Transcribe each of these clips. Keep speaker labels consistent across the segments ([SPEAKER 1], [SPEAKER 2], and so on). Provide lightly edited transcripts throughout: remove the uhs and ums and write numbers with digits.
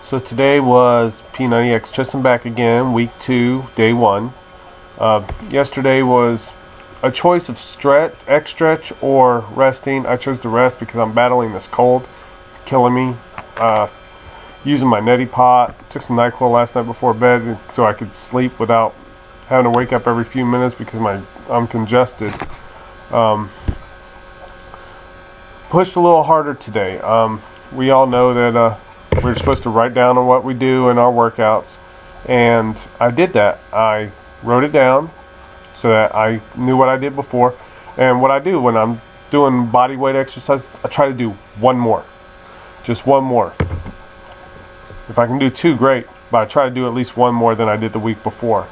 [SPEAKER 1] So today was P90X chest and back again, week 2, day 1. Yesterday was a choice of X stretch or resting. I chose to rest because I'm battling this cold. It's killing me. Using my neti pot. Took some NyQuil last night before bed so I could sleep without having to wake up every few minutes because I'm congested. Pushed a little harder today. We all know that we're supposed to write down on what we do in our workouts, and I did that. I wrote it down so that I knew what I did before. And what I do when I'm doing body weight exercises, I try to do one more, just one more. If I can do 2, great, but I try to do at least one more than I did the week before.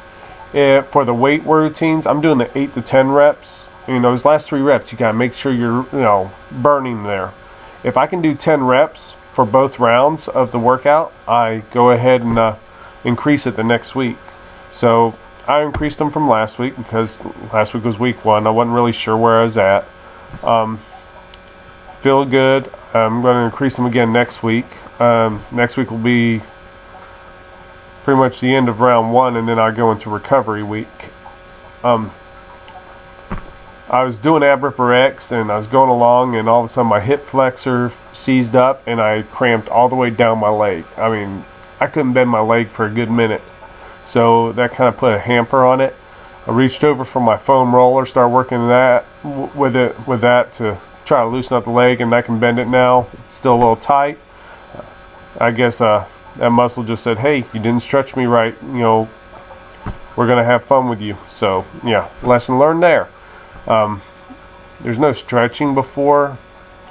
[SPEAKER 1] For the weight routines, I'm doing the 8 to 10 reps. Those last 3 reps, you gotta make sure you're burning there. If I can do 10 reps for both rounds of the workout, I go ahead and increase it the next week. So I increased them from last week because last week was week 1. I wasn't really sure where I was at. Feel good. I'm going to increase them again next week. Next week will be pretty much the end of round 1, and then I go into recovery week. I was doing ab ripper X and I was going along, and all of a sudden my hip flexor seized up and I cramped all the way down my leg. I couldn't bend my leg for a good minute, so that kind of put a hamper on it. I reached over for my foam roller, started working with that to try to loosen up the leg, and I can bend it now. It's still a little tight. I guess that muscle just said, hey, you didn't stretch me right, we're gonna have fun with you. So yeah, lesson learned there. There's no stretching before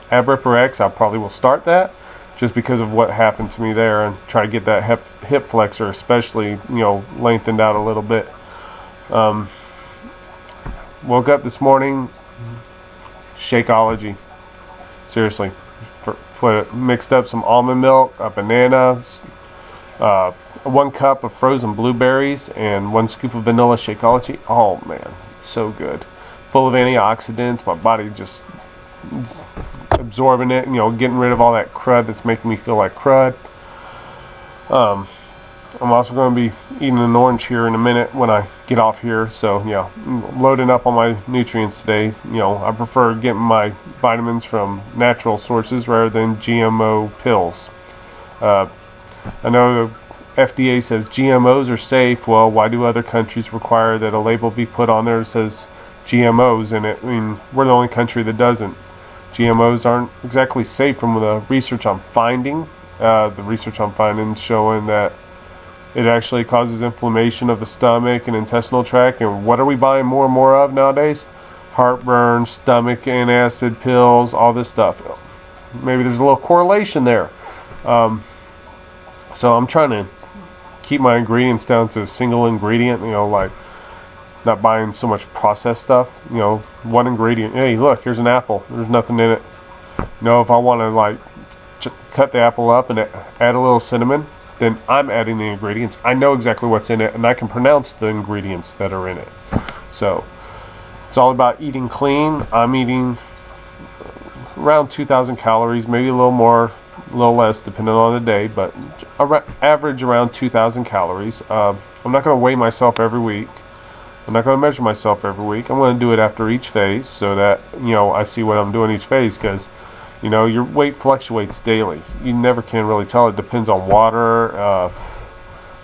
[SPEAKER 1] ab ripper X. I probably will start that just because of what happened to me there, and try to get that hip flexor especially lengthened out a little bit. Woke up this morning, Shakeology. Seriously, mixed up some almond milk, a banana, 1 cup of frozen blueberries, and 1 scoop of vanilla Shakeology. Oh man, so good. Full of antioxidants. My body just absorbing it, getting rid of all that crud that's making me feel like crud. I'm also going to be eating an orange here in a minute when I get off here. So yeah, loading up on my nutrients today. I prefer getting my vitamins from natural sources rather than GMO pills. I know the FDA says GMOs are safe. Well, why do other countries require that a label be put on there that says GMOs in it? We're the only country that doesn't. GMOs aren't exactly safe from the research I'm finding. The research I'm finding showing that it actually causes inflammation of the stomach and intestinal tract. And what are we buying more and more of nowadays? Heartburn, stomach antacid pills, all this stuff. Maybe there's a little correlation there. So I'm trying to keep my ingredients down to a single ingredient, like not buying so much processed stuff. 1 ingredient. Hey, look, here's an apple. There's nothing in it. If I want to cut the apple up and add a little cinnamon, then I'm adding the ingredients. I know exactly what's in it, and I can pronounce the ingredients that are in it. So it's all about eating clean. I'm eating around 2,000 calories, maybe a little more, a little less, depending on the day, but average around 2,000 calories. I'm not going to weigh myself every week. I'm not going to measure myself every week. I'm going to do it after each phase so that, I see what I'm doing each phase, because, your weight fluctuates daily. You never can really tell. It depends on water,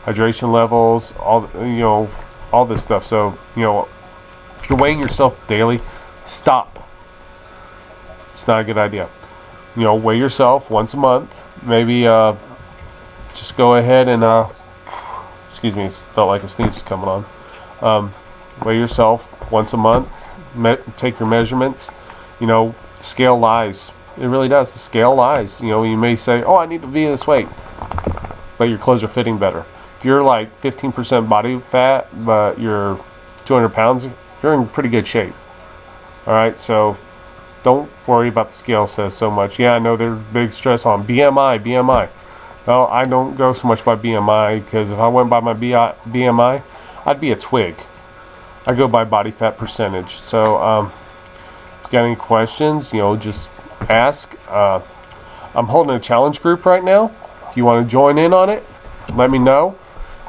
[SPEAKER 1] hydration levels, all this stuff. So, if you're weighing yourself daily, stop. It's not a good idea. Weigh yourself once a month. Maybe just go ahead and, excuse me, it felt like a sneeze was coming on. Weigh yourself once a month. Take your measurements. Scale lies. It really does. The scale lies. You may say, oh, I need to be this weight, but your clothes are fitting better. If you're like 15% body fat, but you're 200 pounds, you're in pretty good shape. All right, so don't worry about the scale says so much. Yeah, I know there's big stress on BMI. Well, I don't go so much by BMI, because if I went by my BMI, I'd be a twig. I go by body fat percentage. So if you got any questions, just ask. I'm holding a challenge group right now. If you want to join in on it, let me know.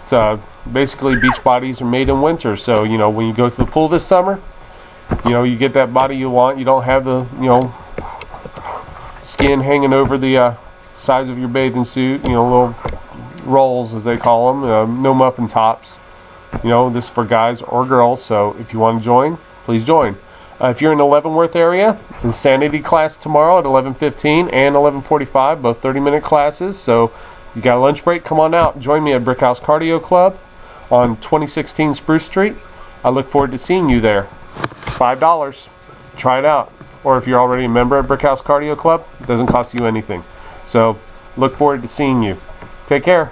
[SPEAKER 1] It's basically beach bodies are made in winter, so you know when you go to the pool this summer, you know you get that body you want. You don't have the skin hanging over the sides of your bathing suit. You know, little rolls as they call them. No muffin tops. You know, this is for guys or girls. So if you want to join, please join. If you're in the Leavenworth area, Insanity class tomorrow at 11:15 and 11:45, both 30-minute classes. So you got a lunch break, come on out. Join me at Brick House Cardio Club on 2016 Spruce Street. I look forward to seeing you there. $5. Try it out. Or if you're already a member at Brick House Cardio Club, it doesn't cost you anything. So look forward to seeing you. Take care.